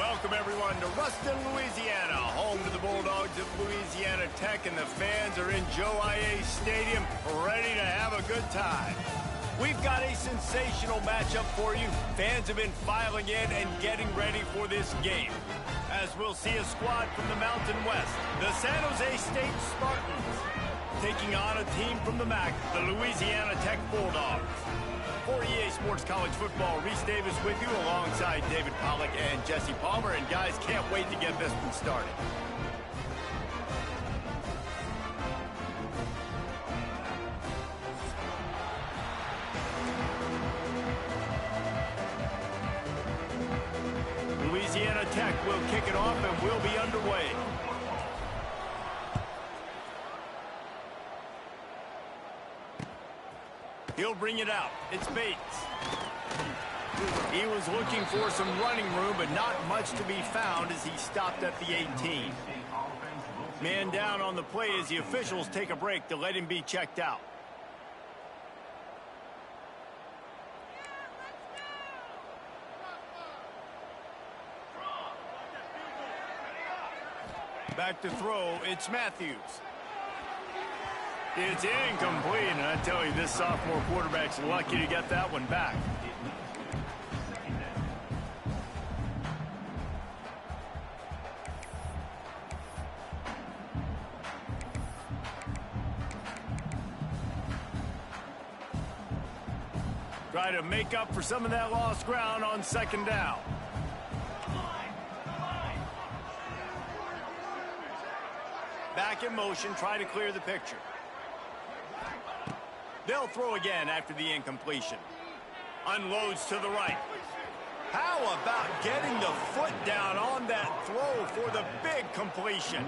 Welcome, everyone, to Ruston, Louisiana, home to the Bulldogs of Louisiana Tech, and the fans are in Joe IA Stadium, ready to have a good time. We've got a sensational matchup for you. Fans have been filing in and getting ready for this game, as we'll see a squad from the Mountain West, the San Jose State Spartans, taking on a team from the MAC, the Louisiana Tech Bulldogs. For EA Sports College Football, Reese Davis with you alongside David Pollack and Jesse Palmer. And guys, can't wait to get this one started. Louisiana Tech will kick it off and we'll be underway. He'll bring it out. It's Bates. He was looking for some running room, but not much to be found as he stopped at the 18. Man down on the play as the officials take a break to let him be checked out. Back to throw, it's Matthews. It's incomplete, and I tell you, this sophomore quarterback's lucky to get that one back. Try to make up for some of that lost ground on second down. Back in motion, try to clear the picture. They'll throw again after the incompletion. Unloads to the right. How about getting the foot down on that throw for the big completion?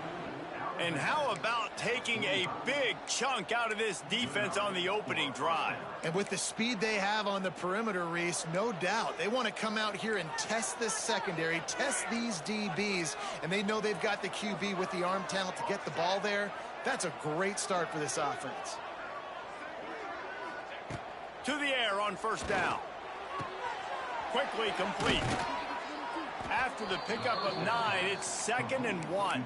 And how about taking a big chunk out of this defense on the opening drive? And with the speed they have on the perimeter, Reese, no doubt they want to come out here and test this secondary, test these DBs, and they know they've got the QB with the arm talent to get the ball there. That's a great start for this offense. To the air on first down. Quickly complete. After the pickup of 9, it's 2nd and 1.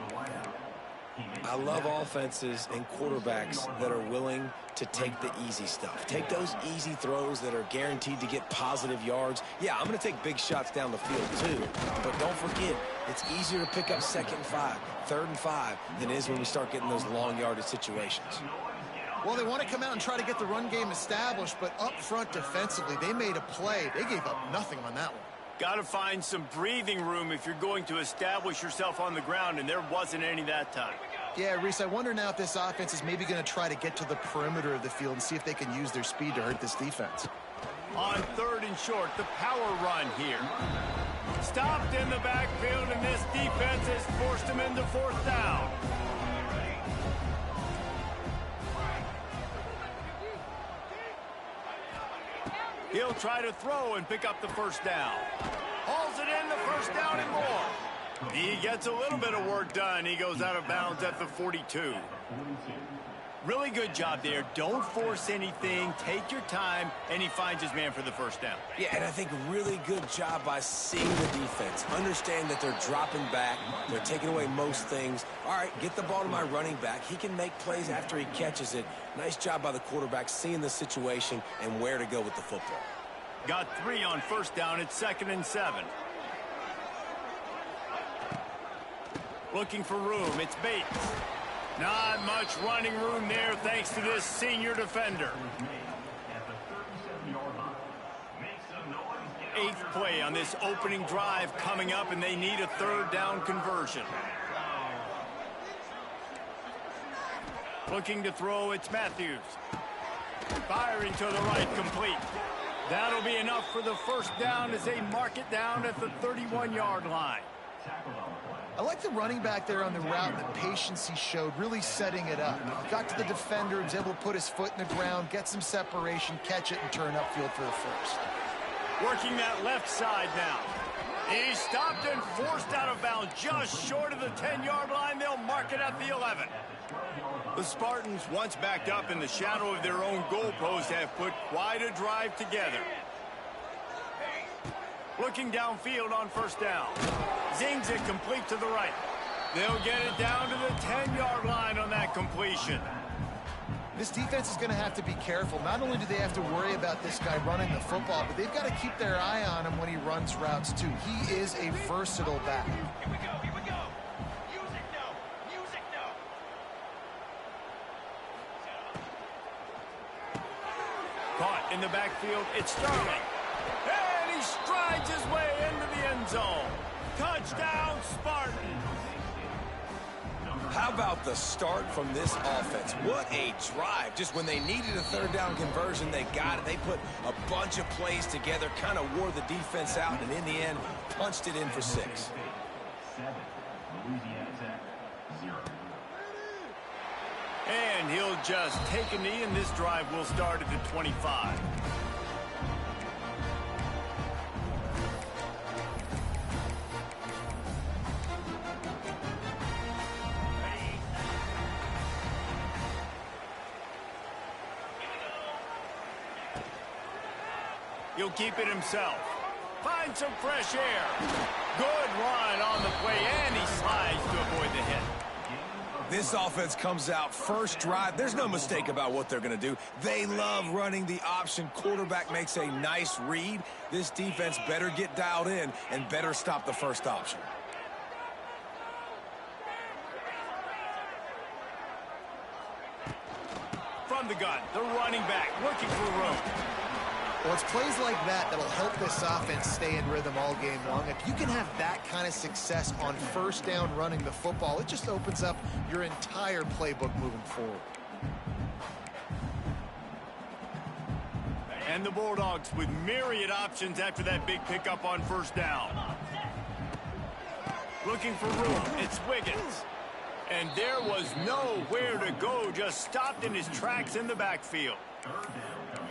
I love offenses and quarterbacks that are willing to take the easy stuff. Take those easy throws that are guaranteed to get positive yards. Yeah, I'm going to take big shots down the field too. But don't forget, it's easier to pick up 2nd and 5, 3rd and 5 than it is when we start getting those long yardage situations. Well, they want to come out and try to get the run game established, but up front defensively, they made a play. They gave up nothing on that one. Got to find some breathing room if you're going to establish yourself on the ground, and there wasn't any that time. Yeah, Reese, I wonder now if this offense is maybe going to try to get to the perimeter of the field and see if they can use their speed to hurt this defense. On 3rd and short, the power run here. Stopped in the backfield, and this defense has forced him into 4th down. He'll try to throw and pick up the 1st down. Hauls it in, the 1st down and more. He gets a little bit of work done. He goes out of bounds at the 42. Really good job there. Don't force anything. Take your time, and he finds his man for the 1st down. Yeah, and I think really good job by seeing the defense. Understand that they're dropping back. They're taking away most things. All right, get the ball to my running back. He can make plays after he catches it. Nice job by the quarterback seeing the situation and where to go with the football. Got 3 on 1st down. It's 2nd and 7. Looking for room. It's Bates. Not much running room there thanks to this senior defender. 8th play on this opening drive coming up, and they need a 3rd down conversion. Looking to throw, it's Matthews. Firing to the right, complete. That'll be enough for the 1st down as they mark it down at the 31-yard line. I like the running back there on the route and the patience he showed, really setting it up. He got to the defender, was able to put his foot in the ground, get some separation, catch it, and turn upfield for the 1st. Working that left side now. He stopped and forced out of bounds just short of the 10-yard line. They'll mark it at the 11. The Spartans, once backed up in the shadow of their own goalpost, have put quite a drive together. Looking downfield on 1st down. Zings it complete to the right. They'll get it down to the 10-yard line on that completion. This defense is going to have to be careful. Not only do they have to worry about this guy running the football, but they've got to keep their eye on him when he runs routes, too. He is a versatile back. Here we go, here we go. Music no, music no. Caught in the backfield, it's Sterling. And he strides his way into the end zone. Touchdown, Spartans. How about the start from this offense? What a drive. Just when they needed a third down conversion, they got it. They put a bunch of plays together, kind of wore the defense out, and in the end, punched it in for 6. And he'll just take a knee, and this drive will start at the 25. He'll keep it himself. Find some fresh air. Good run on the play, and he slides to avoid the hit. This offense comes out first drive. There's no mistake about what they're going to do. They love running the option. Quarterback makes a nice read. This defense better get dialed in and better stop the first option. From the gun, the running back looking for room. Well, it's plays like that that'll help this offense stay in rhythm all game long. If you can have that kind of success on first down running the football, it just opens up your entire playbook moving forward. And the Bulldogs with myriad options after that big pickup on first down. Looking for room, it's Wiggins. And there was nowhere to go, just stopped in his tracks in the backfield.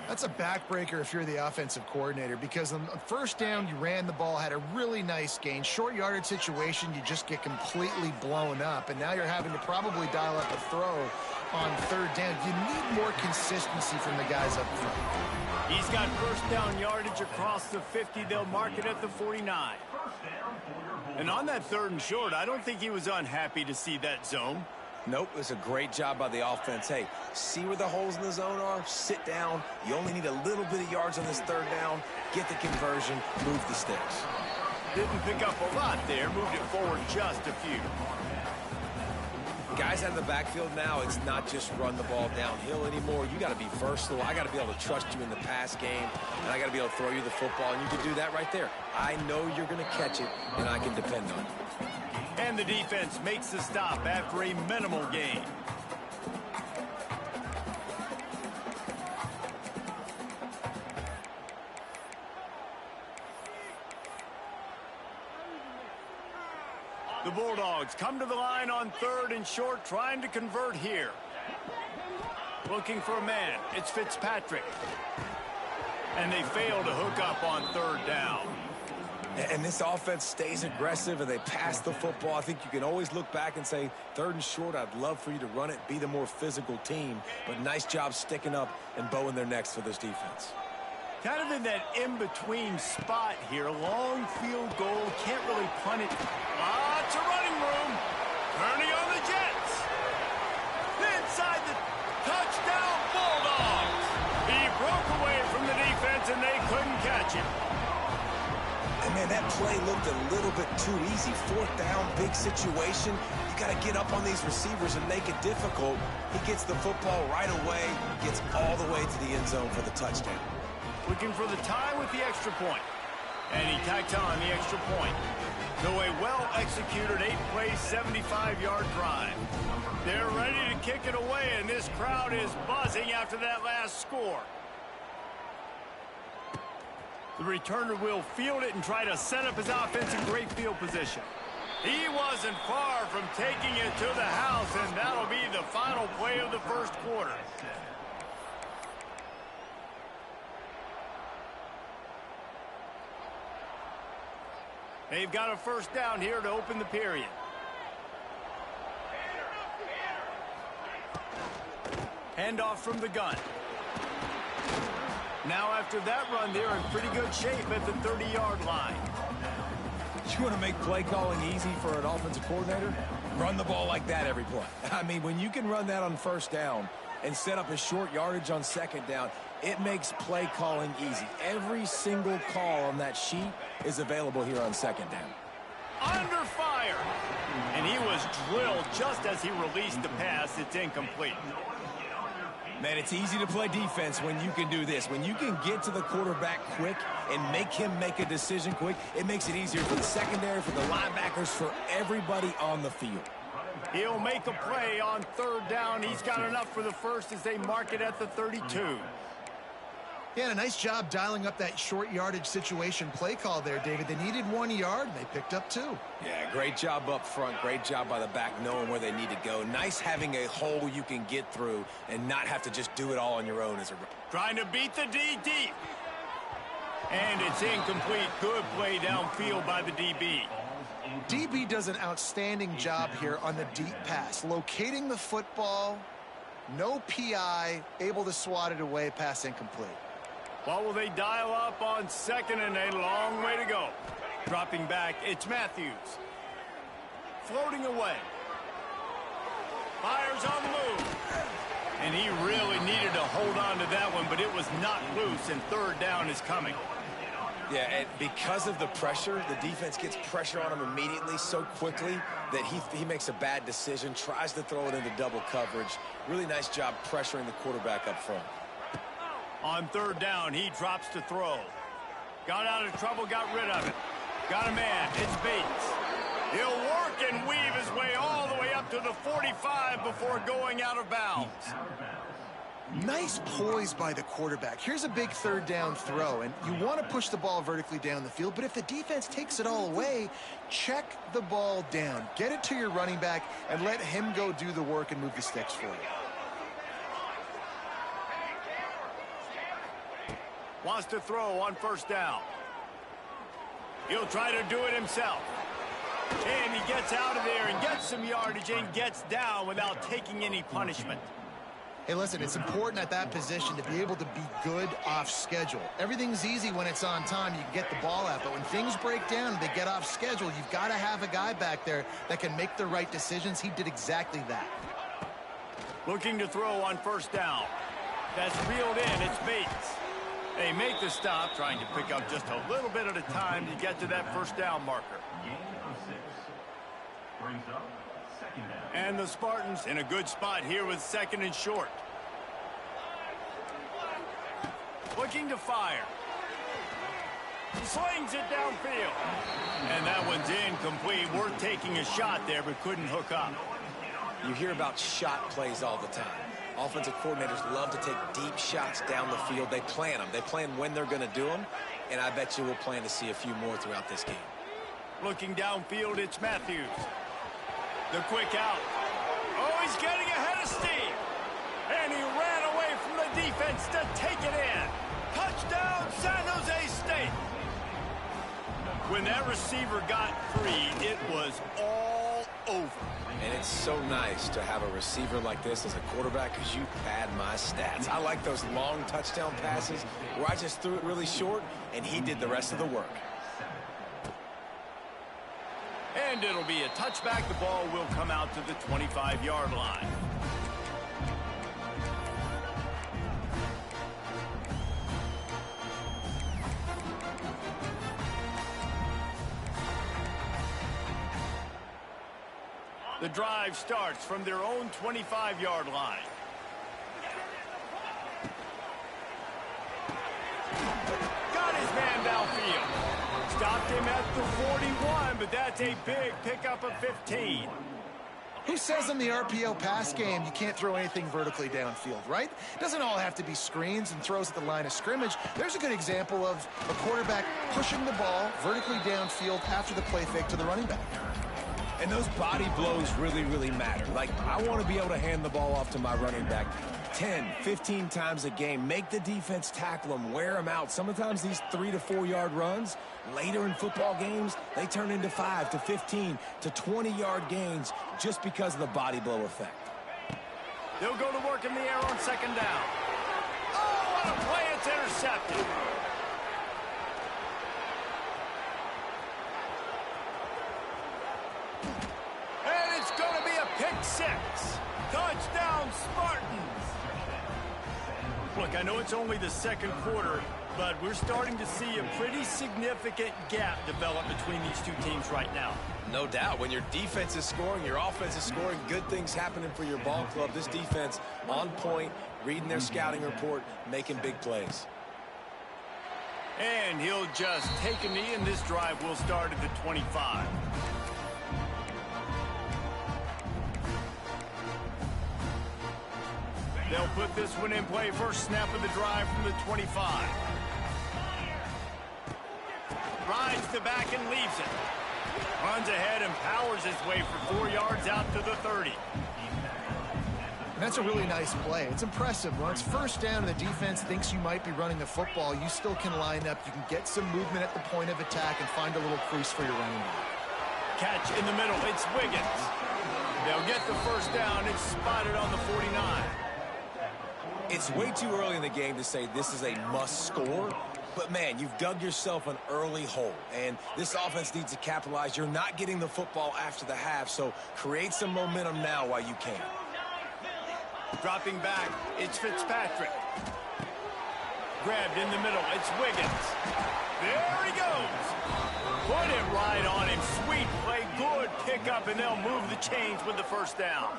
That's a backbreaker if you're the offensive coordinator, because on first down, you ran the ball, had a really nice gain. Short yardage situation, you just get completely blown up, and now you're having to probably dial up a throw on third down. You need more consistency from the guys up front. He's got first down yardage across the 50. They'll mark it at the 49. And on that third and short, I don't think he was unhappy to see that zone. Nope, it was a great job by the offense. Hey, see where the holes in the zone are? Sit down. You only need a little bit of yards on this third down. Get the conversion. Move the sticks. Didn't pick up a lot there. Moved it forward just a few. Guys out of the backfield now, it's not just run the ball downhill anymore. You got to be versatile. I got to be able to trust you in the pass game, and I got to be able to throw you the football, and you can do that right there. I know you're going to catch it, and I can depend on it. And the defense makes the stop after a minimal gain. The Bulldogs come to the line on third and short, trying to convert here. Looking for a man. It's Fitzpatrick. And they fail to hook up on third down. And this offense stays aggressive, and they pass the football. I think you can always look back and say, third and short, I'd love for you to run it, be the more physical team. But nice job sticking up and bowing their necks for this defense. Kind of in that in-between spot here. Long field goal, can't really punt it. Lots of running room. Turning on the Jets. Inside the touchdown Bulldogs. He broke away from the defense, and they couldn't catch him. And, man, that play looked a little bit too easy. Fourth down, big situation. You got to get up on these receivers and make it difficult. He gets the football right away, gets all the way to the end zone for the touchdown. Looking for the tie with the extra point. And he tacks on the extra point. So a well-executed 8-play, 75-yard drive. They're ready to kick it away, and this crowd is buzzing after that last score. The returner will field it and try to set up his offense in great field position. He wasn't far from taking it to the house, and that'll be the final play of the first quarter. They've got a first down here to open the period. Handoff from the gun. Now after that run, they're in pretty good shape at the 30-yard line. You want to make play calling easy for an offensive coordinator? Run the ball like that every play. I mean, when you can run that on first down and set up a short yardage on second down, it makes play calling easy. Every single call on that sheet is available here on second down. Under fire. And he was drilled just as he released the pass. It's incomplete. Man, it's easy to play defense when you can do this. When you can get to the quarterback quick and make him make a decision quick, it makes it easier for the secondary, for the linebackers, for everybody on the field. He'll make a play on third down. He's got enough for the first as they mark it at the 32. Yeah, and a nice job dialing up that short yardage situation play call there, David. They needed 1 yard, and they picked up 2. Yeah, great job up front. Great job by the back knowing where they need to go. Nice having a hole you can get through and not have to just do it all on your own as a rookie. Trying to beat the D deep. And it's incomplete. Good play downfield by the DB. DB does an outstanding job here on the deep pass. Locating the football, no PI, able to swat it away, pass incomplete. What will they dial up on second and a long way to go? Dropping back, it's Matthews. Floating away. Fires on the move. And he really needed to hold on to that one, but it was not loose, and third down is coming. Yeah, and because of the pressure, the defense gets pressure on him immediately so quickly that he makes a bad decision, tries to throw it into double coverage. Really nice job pressuring the quarterback up front. On third down, he drops to throw. Got out of trouble, got rid of it. Got a man, it's Bates. He'll work and weave his way all the way up to the 45 before going out of bounds. Nice poise by the quarterback. Here's a big third down throw, and you want to push the ball vertically down the field, but if the defense takes it all away, check the ball down. Get it to your running back and let him go do the work and move the sticks for you. Wants to throw on first down. He'll try to do it himself. And he gets out of there and gets some yardage and gets down without taking any punishment. Hey, listen, it's important at that position to be able to be good off schedule. Everything's easy when it's on time. You can get the ball out. But when things break down and they get off schedule, you've got to have a guy back there that can make the right decisions. He did exactly that. Looking to throw on first down. That's reeled in. It's Bates. They make the stop, trying to pick up just a little bit at a time to get to that first down marker. And the Spartans in a good spot here with second and short. Looking to fire. Slings it downfield. And that one's incomplete. Worth taking a shot there, but couldn't hook up. You hear about shot plays all the time. Offensive coordinators love to take deep shots down the field. They plan them. They plan when they're going to do them. And I bet you we'll plan to see a few more throughout this game. Looking downfield, it's Matthews. The quick out. Oh, he's getting ahead of steam. And he ran away from the defense to take it in. Touchdown, San Jose State. When that receiver got free, it was all over. And it's so nice to have a receiver like this as a quarterback because you pad my stats. I like those long touchdown passes where I just threw it really short and he did the rest of the work. And it'll be a touchback. The ball will come out to the 25-yard line. The drive starts from their own 25-yard line. Got his man downfield. Stopped him at the 41, but that's a big pickup of 15. Who says in the RPO pass game you can't throw anything vertically downfield, right? It doesn't all have to be screens and throws at the line of scrimmage. There's a good example of a quarterback pushing the ball vertically downfield after the play fake to the running back. And those body blows really, really matter. Like, I want to be able to hand the ball off to my running back 10, 15 times a game. Make the defense tackle them, wear them out. Sometimes these 3 to 4 yard runs, later in football games, they turn into 5 to 15 to 20-yard gains just because of the body blow effect. They'll go to work in the air on second down. Oh, what a play. It's intercepted. 6. Touchdown, Spartans! Look, I know it's only the second quarter, but we're starting to see a pretty significant gap develop between these two teams right now. No doubt. When your defense is scoring, your offense is scoring, good things happening for your ball club. This defense on point, reading their scouting report, making big plays. And he'll just take a knee, and this drive will start at the 25. They'll put this one in play. First snap of the drive from the 25. Rides the back and leaves it. Runs ahead and powers his way for 4 yards out to the 30. And that's a really nice play. It's impressive. When it's first down and the defense thinks you might be running the football, you still can line up. You can get some movement at the point of attack and find a little crease for your running back. Catch in the middle. It's Wiggins. They'll get the first down. It's spotted on the 49. It's way too early in the game to say this is a must score. But, man, you've dug yourself an early hole, and this offense needs to capitalize. You're not getting the football after the half, so create some momentum now while you can. Dropping back, it's Fitzpatrick. Grabbed in the middle, it's Wiggins. There he goes. Put it right on him. Sweet play, good pickup, and they'll move the chains with the first down.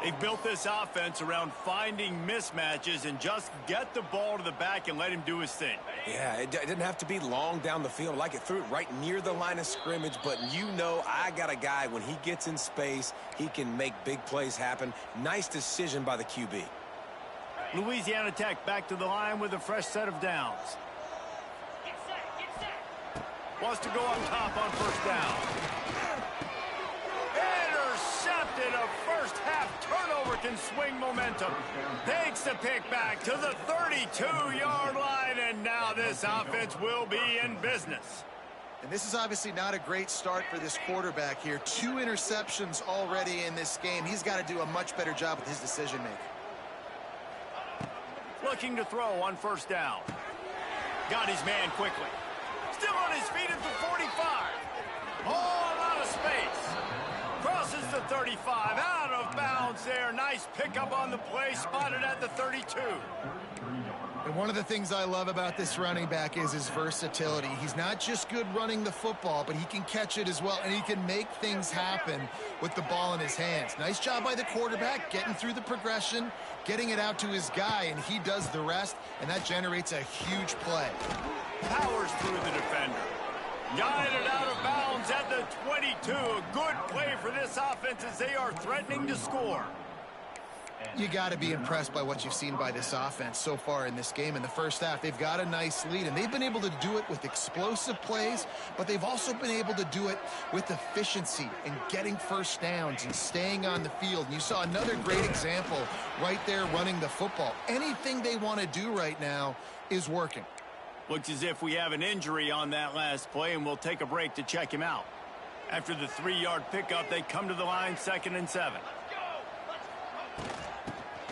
They've built this offense around finding mismatches and just get the ball to the back and let him do his thing. Yeah, it didn't have to be long down the field. Like it threw it right near the line of scrimmage, but you know I got a guy, when he gets in space, he can make big plays happen. Nice decision by the QB. Louisiana Tech back to the line with a fresh set of downs. Wants to go up top on first down. Intercepted. A first half turnover can swing momentum. Takes the pick back to the 32-yard line, and now this offense will be in business. And this is obviously not a great start for this quarterback here. 2 interceptions already in this game. He's got to do a much better job with his decision-making. Looking to throw on first down. Got his man quickly. Still on his feet at the 45. Oh, a lot of space. Crosses the 35. Out of bounds there. Nice pickup on the play. Spotted at the 32. And one of the things I love about this running back is his versatility. He's not just good running the football, but he can catch it as well, and he can make things happen with the ball in his hands. Nice job by the quarterback, getting through the progression, getting it out to his guy, and he does the rest, and that generates a huge play. Powers through the defender. Guided out of bounds at the 22. A good play for this offense as they are threatening to score. You got to be impressed by what you've seen by this offense so far in this game. In the first half, they've got a nice lead, and they've been able to do it with explosive plays, but they've also been able to do it with efficiency and getting first downs and staying on the field. And you saw another great example right there running the football. Anything they want to do right now is working. Looks as if we have an injury on that last play, and we'll take a break to check him out. After the 3-yard pickup, they come to the line, 2nd and 7.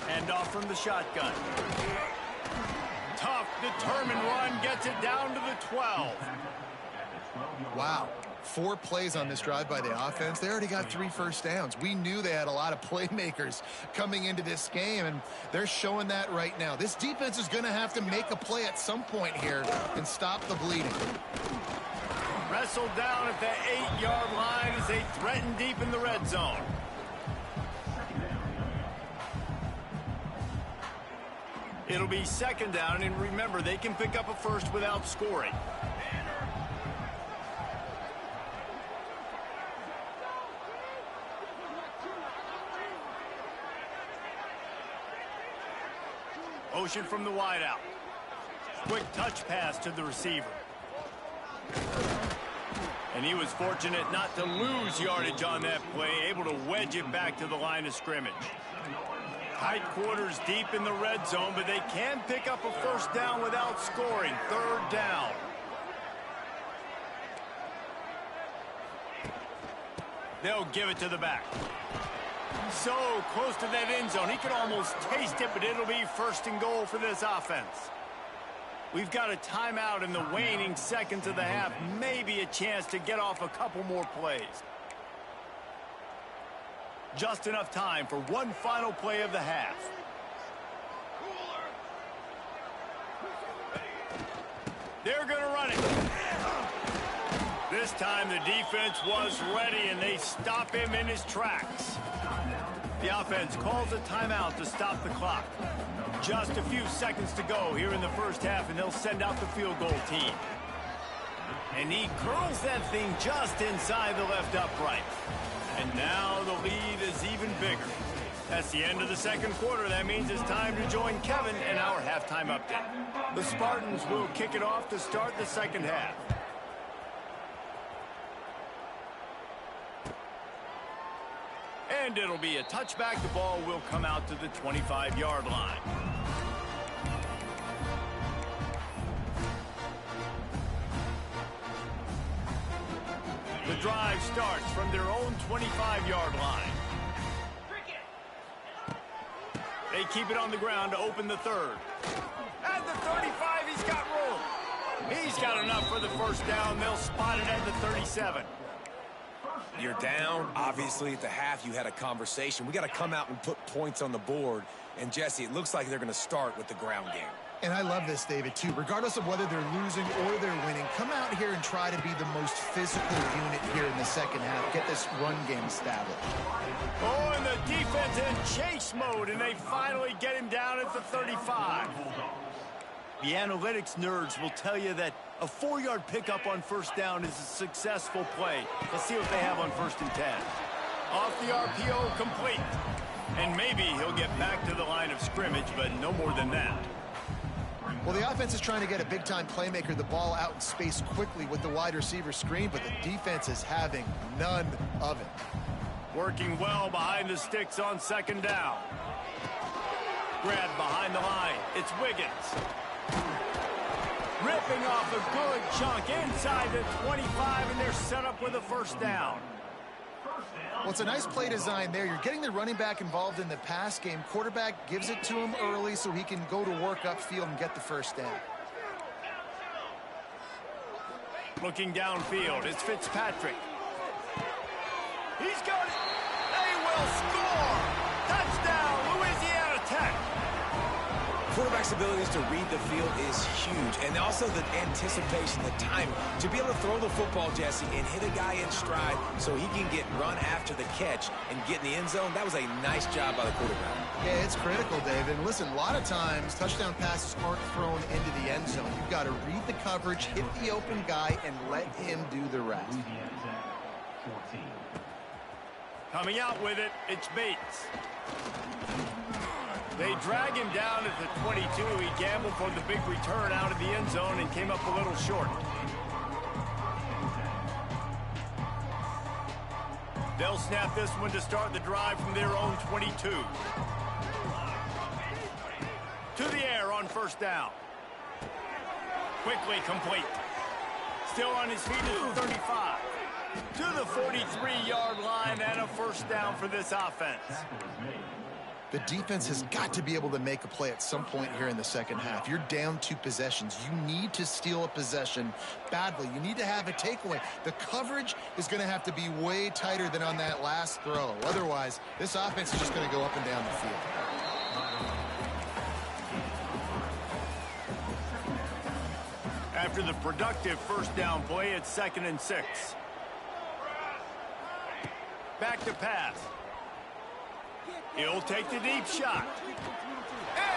Hand off from the shotgun. Tough, determined run, gets it down to the 12. Wow. 4 plays on this drive by the offense. They already got 3 first downs. We knew they had a lot of playmakers coming into this game, and they're showing that right now. This defense is going to have to make a play at some point here and stop the bleeding. Wrestled down at the 8-yard line as they threaten deep in the red zone. It'll be 2nd down, and remember, they can pick up a first without scoring. Motion from the wideout. Quick touch pass to the receiver. And he was fortunate not to lose yardage on that play, able to wedge it back to the line of scrimmage. Tight quarters deep in the red zone, but they can pick up a first down without scoring. 3rd down. They'll give it to the back. So close to that end zone. He could almost taste it, but it'll be 1st and goal for this offense. We've got a timeout in the waning seconds of the half. Maybe a chance to get off a couple more plays. Just enough time for one final play of the half. They're going to run it. This time the defense was ready, and they stop him in his tracks. The offense calls a timeout to stop the clock. Just a few seconds to go here in the first half, and they'll send out the field goal team. And he curls that thing just inside the left upright. And now the lead is even bigger. That's the end of the second quarter. That means it's time to join Kevin in our halftime update. The Spartans will kick it off to start the second half. And it'll be a touchback. The ball will come out to the 25-yard line. The drive starts from their own 25-yard line. They keep it on the ground to open the third. At the 35, he's got room. He's got enough for the first down. They'll spot it at the 37. You're down. Obviously, at the half, you had a conversation. We got to come out and put points on the board. And, Jesse, it looks like they're going to start with the ground game. And I love this, David, too. Regardless of whether they're losing or they're winning, come out here and try to be the most physical unit here in the second half. Get this run game established. Oh, and the defense in chase mode, and they finally get him down at the 35. The analytics nerds will tell you that a 4-yard pickup on first down is a successful play. Let's see what they have on 1st and 10. Off the RPO, complete. And maybe he'll get back to the line of scrimmage, but no more than that. Well, the offense is trying to get a big-time playmaker the ball out in space quickly with the wide receiver screen, but the defense is having none of it. Working well behind the sticks on 2nd down. Grabbed behind the line. It's Wiggins. Ripping off a good chunk inside the 25, and they're set up with a first down. Well, it's a nice play design there. You're getting the running back involved in the pass game. Quarterback gives it to him early so he can go to work upfield and get the first down. Looking downfield, it's Fitzpatrick. He's got it. They will score. Touchdown, Louisiana Tech. Quarterback's abilities to read the field is huge, and also the anticipation, the timing. To be able to throw the football, Jesse, and hit a guy in stride so he can get run after the catch and get in the end zone, that was a nice job by the quarterback. Yeah, it's critical, David. And listen, a lot of times touchdown passes aren't thrown into the end zone. You've got to read the coverage, hit the open guy, and let him do the rest. Coming out with it, it's Bates. They drag him down at the 22. He gambled for the big return out of the end zone and came up a little short. They'll snap this one to start the drive from their own 22. To the air on first down. Quickly complete. Still on his feet at the 35. To the 43-yard line and a first down for this offense. The defense has got to be able to make a play at some point here in the second half. You're down 2 possessions. You need to steal a possession badly. You need to have a takeaway. The coverage is going to have to be way tighter than on that last throw. Otherwise, this offense is just going to go up and down the field. After the productive first down play, it's 2nd and 6. Back to pass. He'll take the deep shot.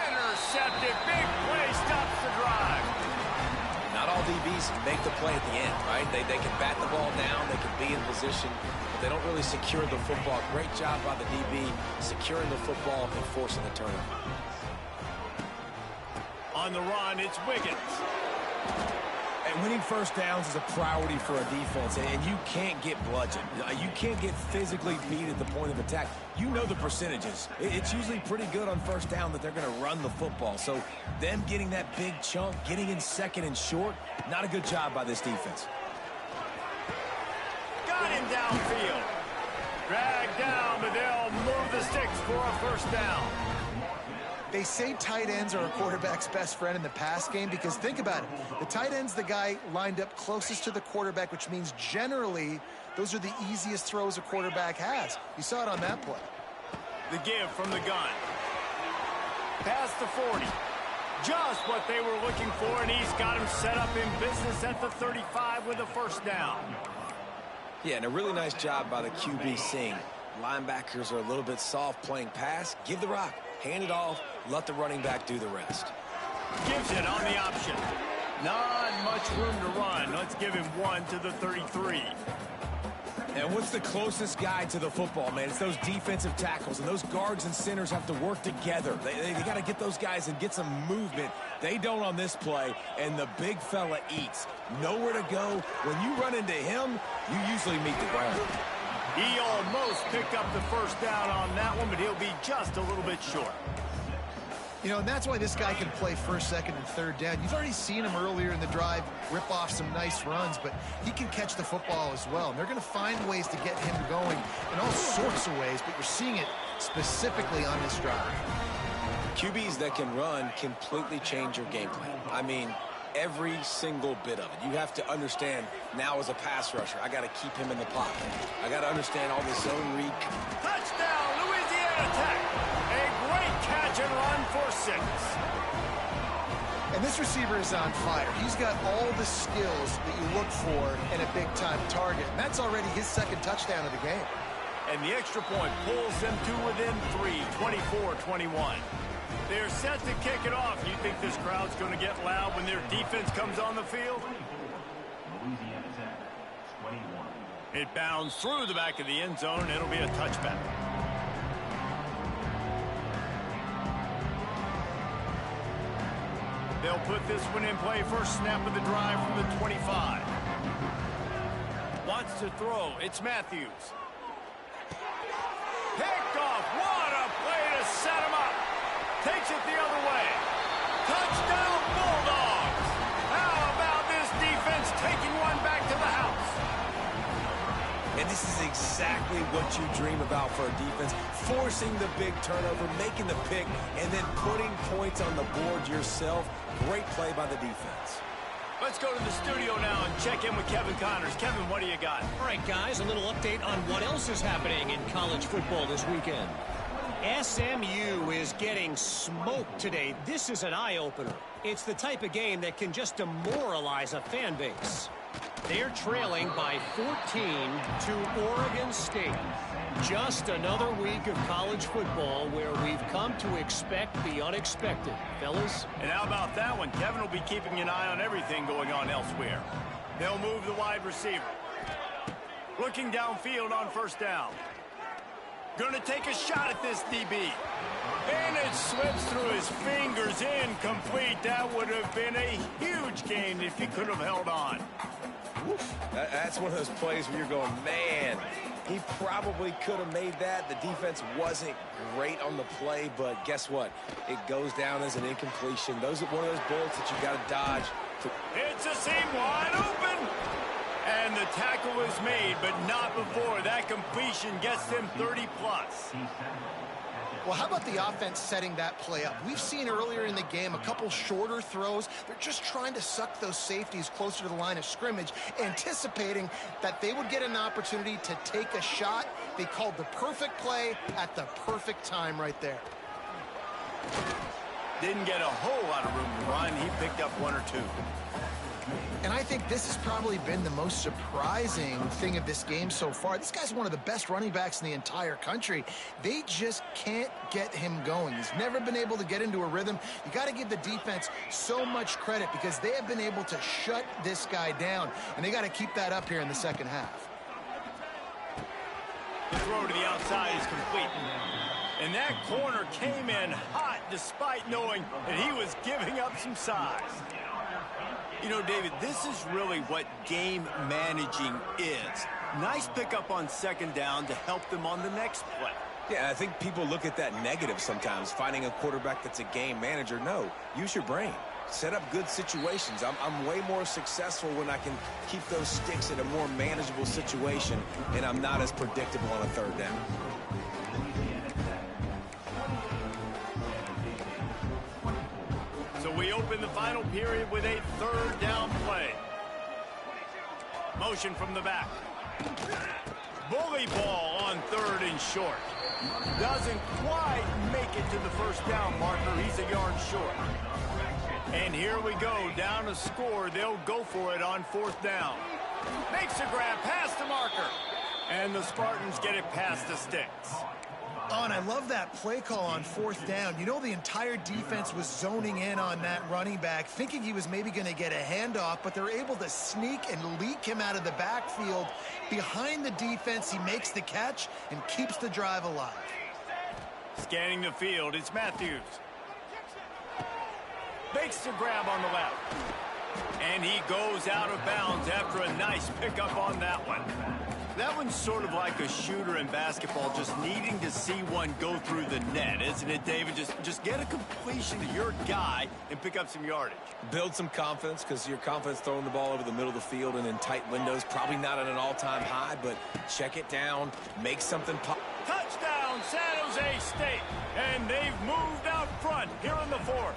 Intercepted. Big play stops the drive. Not all DBs make the play at the end, right? They can bat the ball down. They can be in position, but they don't really secure the football. Great job by the DB securing the football and forcing the turnover. On the run, it's Wiggins. And winning first downs is a priority for a defense, and you can't get bludgeoned. You can't get physically beat at the point of attack. You know the percentages. It's usually pretty good on first down that they're going to run the football. So them getting that big chunk, getting in 2nd and short, not a good job by this defense. Got him downfield. Dragged down, but they'll move the sticks for a first down. They say tight ends are a quarterback's best friend in the pass game because think about it. The tight end's the guy lined up closest to the quarterback, which means generally those are the easiest throws a quarterback has. You saw it on that play. The give from the gun. Past the 40. Just what they were looking for, and he's got him set up in business at the 35 with a first down. Yeah, and a really nice job by the QB seeing linebackers are a little bit soft playing pass. Give the rock, hand it off, let the running back do the rest. Gives it on the option. Not much room to run. Let's give him one to the 33. And what's the closest guy to the football, man? It's those defensive tackles, and those guards and centers have to work together. They got to get those guys and get some movement. They don't on this play, and the big fella eats. Nowhere to go. When you run into him, you usually meet the ground. He almost picked up the first down on that one, but he'll be just a little bit short. You know, and that's why this guy can play first, second, and third down. You've already seen him earlier in the drive rip off some nice runs, but he can catch the football as well. And they're going to find ways to get him going in all sorts of ways, but you're seeing it specifically on this drive. QBs that can run completely change your game plan. I mean, every single bit of it. You have to understand now as a pass rusher, I got to keep him in the pocket. I got to understand all the zone read. Touchdown, Louisiana Tech. A great catch and run for 6. And this receiver is on fire. He's got all the skills that you look for in a big-time target. And that's already his second touchdown of the game. And the extra point pulls them to within 3, 24-21. They're set to kick it off. You think this crowd's going to get loud when their defense comes on the field? It bounds through the back of the end zone, and it'll be a touchback. They'll put this one in play. First snap of the drive from the 25. Wants to throw. It's Matthews. Picked off. What a play to set him up. Takes it the other way. Touchdown, Bulldogs. How about this defense taking one back to the house? And this is exactly what you dream about for a defense. Forcing the big turnover, making the pick, and then putting points on the board yourself. Great play by the defense. Let's go to the studio now and check in with Kevin Connors. Kevin, what do you got? All right, guys, a little update on what else is happening in college football this weekend. SMU is getting smoked today. This is an eye-opener. It's the type of game that can just demoralize a fan base. They're trailing by 14 to Oregon State. Just another week of college football where we've come to expect the unexpected, fellas. And how about that one? Kevin will be keeping an eye on everything going on elsewhere. They'll move the wide receiver. Looking downfield on first down. Going to take a shot at this DB. And it slips through his fingers, incomplete. That would have been a huge gain if he could have held on. That's one of those plays where you're going, man, he probably could have made that. The defense wasn't great on the play, but guess what? It goes down as an incompletion. Those are one of those bullets that you got to dodge. It's a seam wide open. And the tackle is made, but not before. That completion gets them 30-plus. Well, how about the offense setting that play up? We've seen earlier in the game a couple shorter throws. They're just trying to suck those safeties closer to the line of scrimmage, anticipating that they would get an opportunity to take a shot. They called the perfect play at the perfect time right there. Didn't get a whole lot of room to run. He picked up 1 or 2. And I think this has probably been the most surprising thing of this game so far. This guy's one of the best running backs in the entire country. They just can't get him going. He's never been able to get into a rhythm. You got to give the defense so much credit because they have been able to shut this guy down, and they got to keep that up here in the second half. The throw to the outside is complete. And that corner came in hot despite knowing that he was giving up some size. You know, David, this is really what game managing is. Nice pickup on second down to help them on the next play. Yeah, I think people look at that negative sometimes, finding a quarterback that's a game manager. No, use your brain. Set up good situations. I'm way more successful when I can keep those sticks in a more manageable situation, and I'm not as predictable on a third down. So we open the final period with a third down play. Motion from the back. Bully ball on third and short. Doesn't quite make it to the first down marker. He's a yard short. And here we go, down a score. They'll go for it on fourth down. Makes a grab past the marker. And the Spartans get it past the sticks. Oh, and I love that play call on fourth down. You know, the entire defense was zoning in on that running back, thinking he was maybe going to get a handoff, but they're able to sneak and leak him out of the backfield. Behind the defense, he makes the catch and keeps the drive alive. Scanning the field, it's Matthews. Makes the grab on the left. And he goes out of bounds after a nice pickup on that one. That one's sort of like a shooter in basketball, just needing to see one go through the net, isn't it, David? Just get a completion to your guy and pick up some yardage. Build some confidence, because your confidence throwing the ball over the middle of the field and in tight windows, probably not at an all-time high, but check it down, make something pop. Touchdown, San Jose State. And they've moved out front here in the fourth.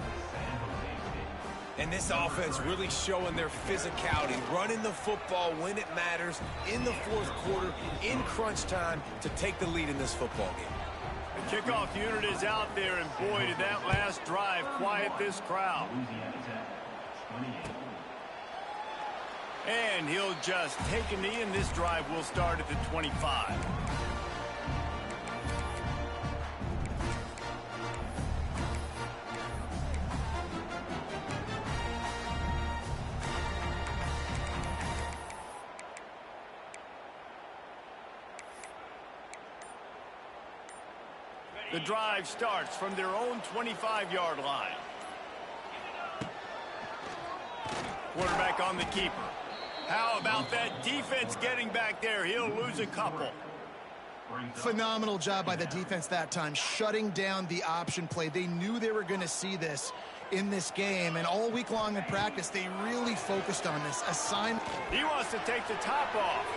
And this offense really showing their physicality, running the football when it matters, in the fourth quarter, in crunch time, to take the lead in this football game. The kickoff unit is out there, and boy, did that last drive quiet this crowd. And he'll just take a knee, and this drive will start at the 25. The drive starts from their own 25-yard line. Quarterback on the keeper. How about that defense getting back there? He'll lose a couple. Phenomenal job by the defense that time, shutting down the option play. They knew they were going to see this in this game, and all week long in practice, they really focused on this. He wants to take the top off.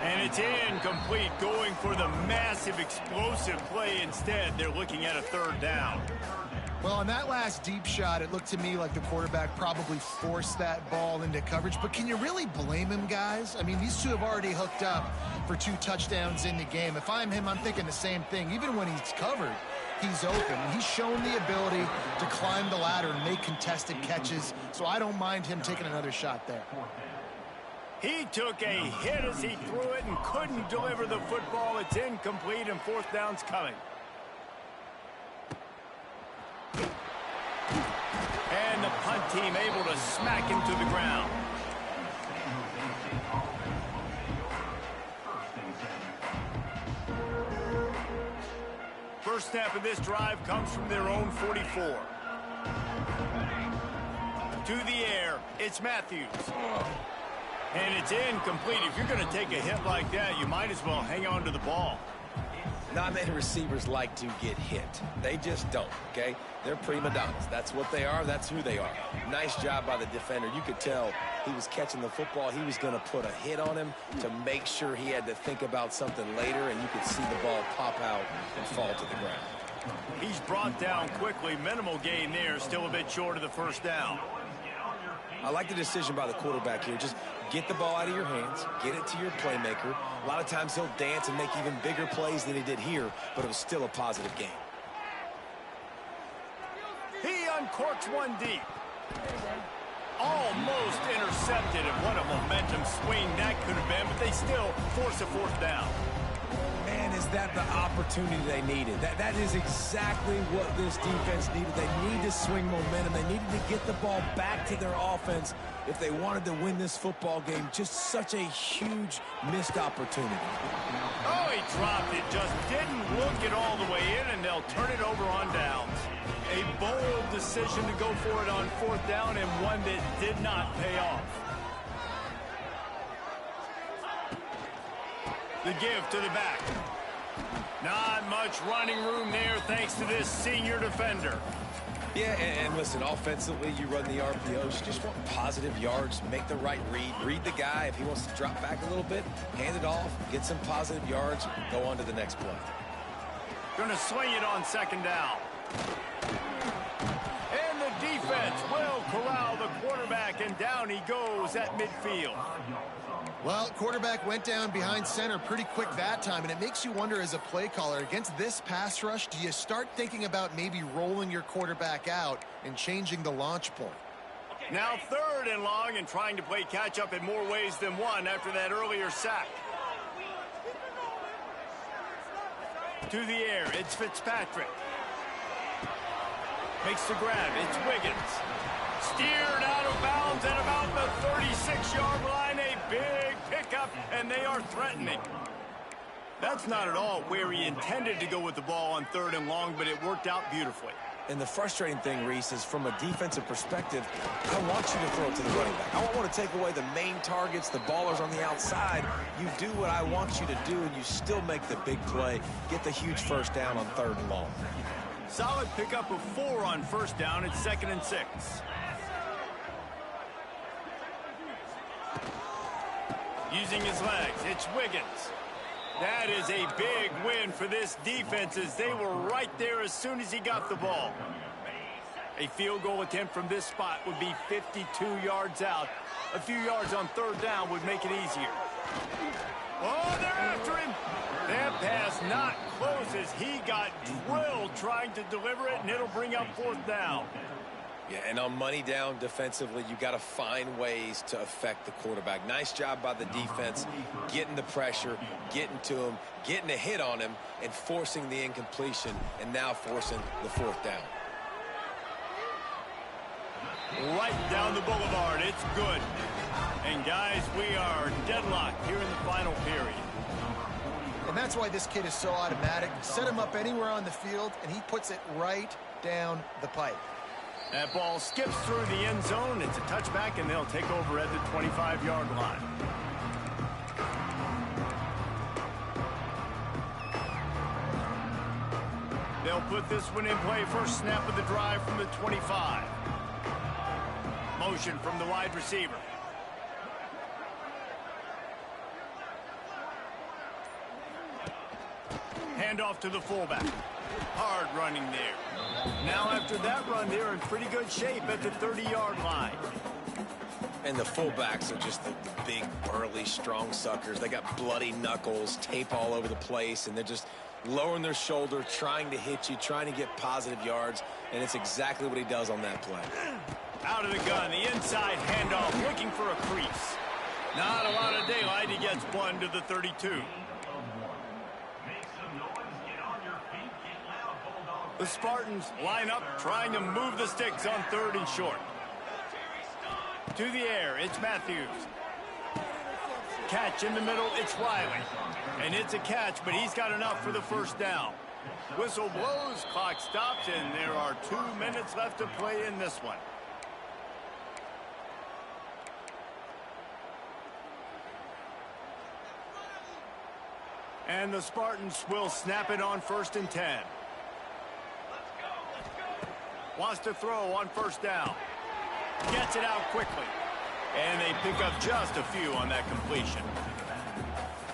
And it's incomplete, going for the massive explosive play instead. They're looking at a third down. Well, on that last deep shot, it looked to me like the quarterback probably forced that ball into coverage. But can you really blame him, guys? I mean, these two have already hooked up for 2 touchdowns in the game. If I'm him, I'm thinking the same thing. Even when he's covered, he's open. And he's shown the ability to climb the ladder and make contested catches. So I don't mind him taking another shot there. He took a hit as he threw it and couldn't deliver the football. It's incomplete, and fourth down's coming. And the punt team able to smack him to the ground. First snap of this drive comes from their own 44. To the air, it's Matthews. And it's incomplete. If you're going to take a hit like that, you might as well hang on to the ball. Not many receivers like to get hit. They just don't, okay? They're prima donnas. That's what they are. That's who they are. Nice job by the defender. You could tell he was catching the football. He was going to put a hit on him to make sure he had to think about something later, and you could see the ball pop out and fall to the ground. He's brought down quickly. Minimal gain there. Still a bit short of the first down. I like the decision by the quarterback here. Just get the ball out of your hands, get it to your playmaker. A lot of times he'll dance and make even bigger plays than he did here, but it was still a positive game. He uncorks one deep. Almost intercepted, and what a momentum swing that could have been, but they still force a fourth down. Man, is that the opportunity they needed. That is exactly what this defense needed. They need to swing momentum. They needed to get the ball back to their offense if they wanted to win this football game. Just such a huge missed opportunity. Oh, he dropped it. Just didn't look it all the way in, and they'll turn it over on downs. A bold decision to go for it on fourth down, and one that did not pay off. The give to the back. Not much running room there thanks to this senior defender. Yeah, and listen, offensively, you run the RPOs. You just want positive yards, make the right read. Read the guy. If he wants to drop back a little bit, hand it off, get some positive yards, go on to the next play. Going to swing it on second down. corral the quarterback, and down he goes at midfield. Well, quarterback went down behind center pretty quick that time, and it makes you wonder as a play caller, against this pass rush, do you start thinking about maybe rolling your quarterback out and changing the launch point? Now 3rd and long, and trying to play catch-up in more ways than one after that earlier sack. To the air, it's Fitzpatrick. Makes the grab, it's Wiggins. Steered out of bounds at about the 36-yard line. A big pickup, and they are threatening. That's not at all where he intended to go with the ball on 3rd and long, but it worked out beautifully. And the frustrating thing, Reese, is from a defensive perspective, I want you to throw it to the running back. I don't want to take away the main targets, the ballers on the outside. You do what I want you to do, and you still make the big play, get the huge first down on 3rd and long. Solid pickup of 4 on 1st down. It's 2nd and 6. Using his legs, it's Wiggins. That is a big win for this defense, as they were right there as soon as he got the ball. A field goal attempt from this spot would be 52 yards out. A few yards on 3rd down would make it easier. Oh, they're after him. That pass not close, as he got drilled trying to deliver it, and it'll bring up 4th down. Yeah, and on money down defensively, you got to find ways to affect the quarterback. Nice job by the defense, getting the pressure, getting to him, getting a hit on him, and forcing the incompletion, and now forcing the 4th down. Right down the boulevard, it's good. And guys, we are deadlocked here in the final period. And that's why this kid is so automatic. Set him up anywhere on the field, and he puts it right down the pipe. That ball skips through the end zone. It's a touchback, and they'll take over at the 25-yard line. They'll put this one in play. First snap of the drive from the 25. Motion from the wide receiver. Handoff to the fullback. Hard running there. Now after that run, they're in pretty good shape at the 30-yard line. And the fullbacks are just the big, burly, strong suckers. They got bloody knuckles, tape all over the place, and they're just lowering their shoulder, trying to hit you, trying to get positive yards, and it's exactly what he does on that play. Out of the gun, the inside handoff, looking for a crease. Not a lot of daylight. He gets one to the 32. The Spartans line up, trying to move the sticks on 3rd and short. To the air, it's Matthews. Catch in the middle, it's Riley. And it's a catch, but he's got enough for the first down. Whistle blows, clock stops, and there are 2 minutes left to play in this one. And the Spartans will snap it on 1st and 10. Wants to throw on 1st down. Gets it out quickly. And they pick up just a few on that completion.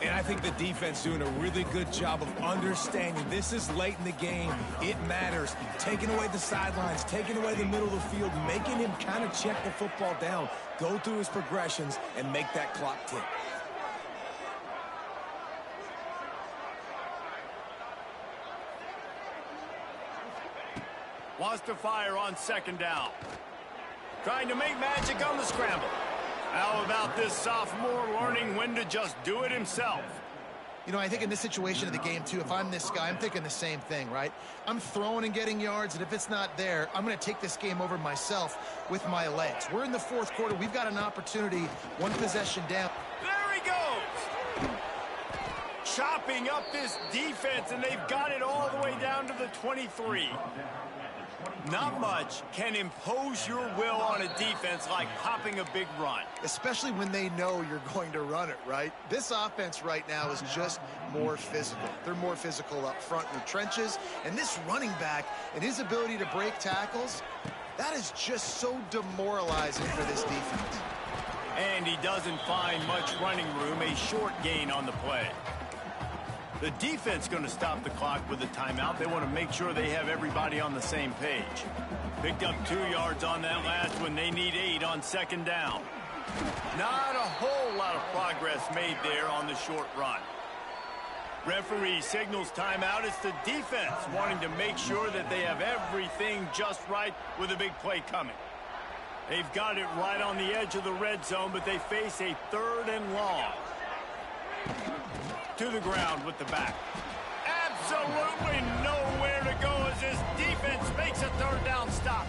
And I think the defense doing a really good job of understanding this is late in the game. It matters. Taking away the sidelines, taking away the middle of the field, making him kind of check the football down, go through his progressions, and make that clock tick. Wants to fire on 2nd down. Trying to make magic on the scramble. How about this sophomore learning when to just do it himself? You know, I think in this situation of the game, too, if I'm this guy, I'm thinking the same thing, right? I'm throwing and getting yards, and if it's not there, I'm going to take this game over myself with my legs. We're in the 4th quarter. We've got an opportunity, 1 possession down. There he goes! Chopping up this defense, and they've got it all the way down to the 23. Not much can impose your will on a defense like popping a big run. Especially when they know you're going to run it, right? This offense right now is just more physical. They're more physical up front in the trenches. And this running back and his ability to break tackles, that is just so demoralizing for this defense. And he doesn't find much running room, a short gain on the play. The defense going to stop the clock with a timeout. They want to make sure they have everybody on the same page. Picked up 2 yards on that last one. They need 8 on second down. Not a whole lot of progress made there on the short run. Referee signals timeout. It's the defense wanting to make sure that they have everything just right with a big play coming. They've got it right on the edge of the red zone, but they face a 3rd and long. To the ground with the back. Absolutely nowhere to go as this defense makes a 3rd down stop.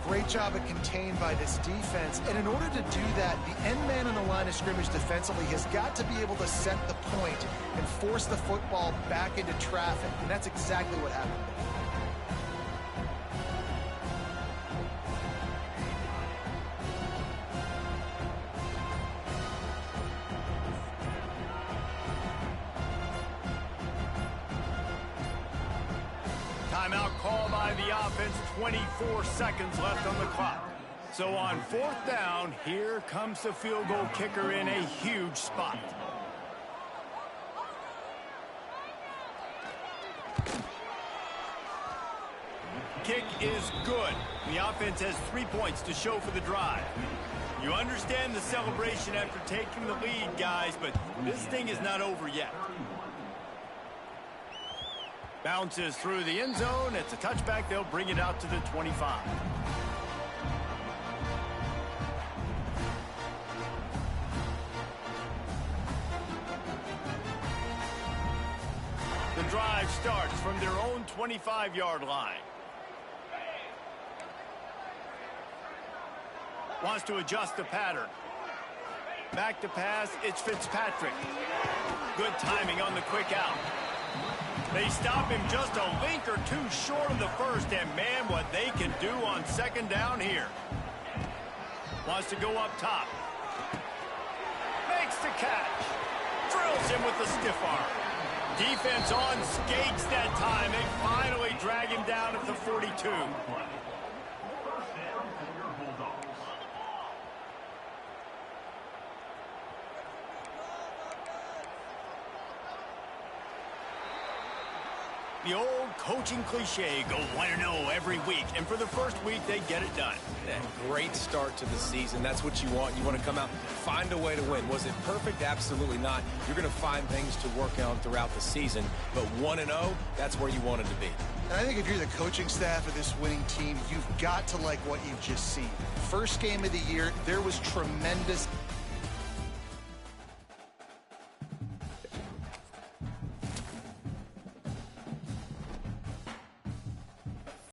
Great job of contained by this defense. And in order to do that, the end man on the line of scrimmage defensively has got to be able to set the point and force the football back into traffic. And that's exactly what happened. Timeout call by the offense, 24 seconds left on the clock. So on 4th down, here comes the field goal kicker in a huge spot. Kick is good. The offense has 3 points to show for the drive. You understand the celebration after taking the lead, guys, but this thing is not over yet. Bounces through the end zone. It's a touchback. They'll bring it out to the 25. The drive starts from their own 25-yard line. Wants to adjust the pattern. Back to pass. It's Fitzpatrick. Good timing on the quick out. They stop him just a link or two short of the first, and man, what they can do on second down here. Wants to go up top. Makes the catch. Drills him with the stiff arm. Defense on skates that time. They finally drag him down at the 42. The old coaching cliche, go 1-0 every week. And for the first week, they get it done. A great start to the season. That's what you want. You want to come out, find a way to win. Was it perfect? Absolutely not. You're going to find things to work on throughout the season. But 1-0, that's where you wanted to be. And I think if you're the coaching staff of this winning team, you've got to like what you've just seen. First game of the year, there was tremendous